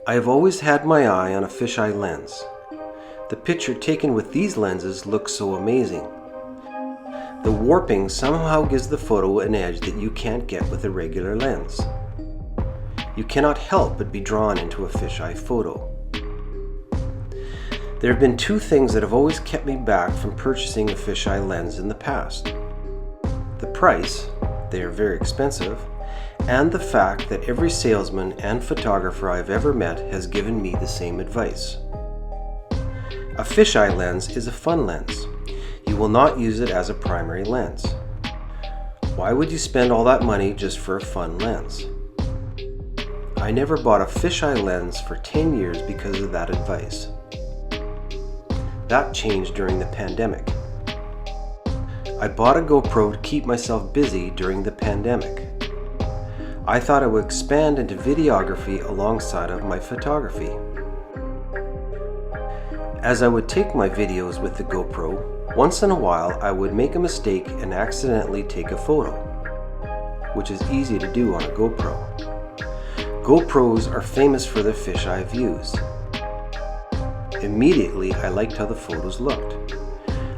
I have always had my eye on a fisheye lens. The picture taken with these lenses looks so amazing. The warping somehow gives the photo an edge that you can't get with a regular lens. You cannot help but be drawn into a fisheye photo. There have been two things that have always kept me back from purchasing a fisheye lens in the past. The price, they are very expensive, and the fact that every salesman and photographer I've ever met has given me the same advice. A fisheye lens is a fun lens. You will not use it as a primary lens. Why would you spend all that money just for a fun lens? I never bought a fisheye lens for 10 years because of that advice. That changed during the pandemic. I bought a GoPro to keep myself busy during the pandemic. I thought I would expand into videography alongside of my photography. As I would take my videos with the GoPro, once in a while I would make a mistake and accidentally take a photo, which is easy to do on a GoPro. GoPros are famous for their fisheye views. Immediately I liked how the photos looked.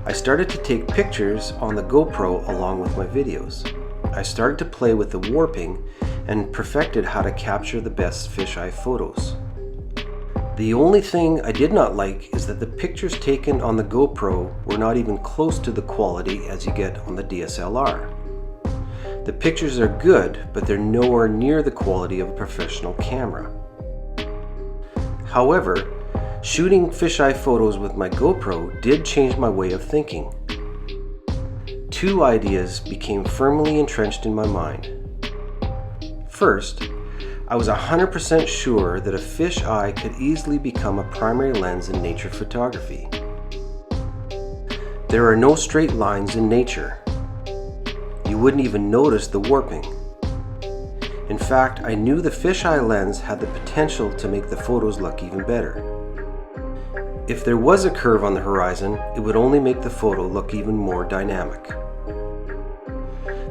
I started to take pictures on the GoPro along with my videos. I started to play with the warping and perfected how to capture the best fisheye photos. The only thing I did not like is that the pictures taken on the GoPro were not even close to the quality as you get on the DSLR. The pictures are good, but they're nowhere near the quality of a professional camera. However, shooting fisheye photos with my GoPro did change my way of thinking. Two ideas became firmly entrenched in my mind. First, I was 100% sure that a fisheye could easily become a primary lens in nature photography. There are no straight lines in nature. You wouldn't even notice the warping. In fact, I knew the fisheye lens had the potential to make the photos look even better. If there was a curve on the horizon, it would only make the photo look even more dynamic.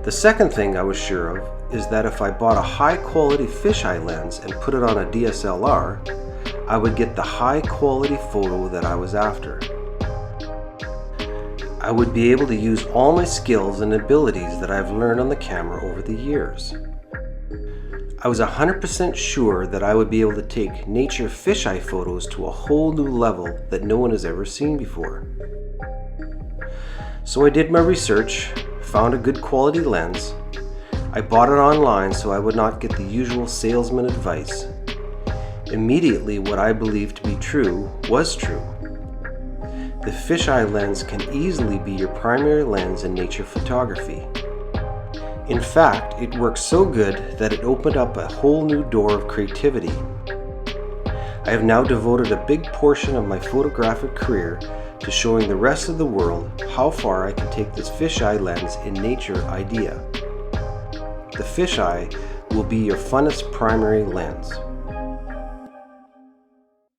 The second thing I was sure of is that if I bought a high-quality fisheye lens and put it on a DSLR, I would get the high-quality photo that I was after. I would be able to use all my skills and abilities that I've learned on the camera over the years. I was 100% sure that I would be able to take nature fisheye photos to a whole new level that no one has ever seen before. So I did my research, found a good quality lens. I bought it online so I would not get the usual salesman advice. Immediately, what I believed to be true was true. The fisheye lens can easily be your primary lens in nature photography. In fact, it works so good that it opened up a whole new door of creativity. I have now devoted a big portion of my photographic career to showing the rest of the world how far I can take this fisheye lens in nature idea. The fisheye will be your funnest primary lens.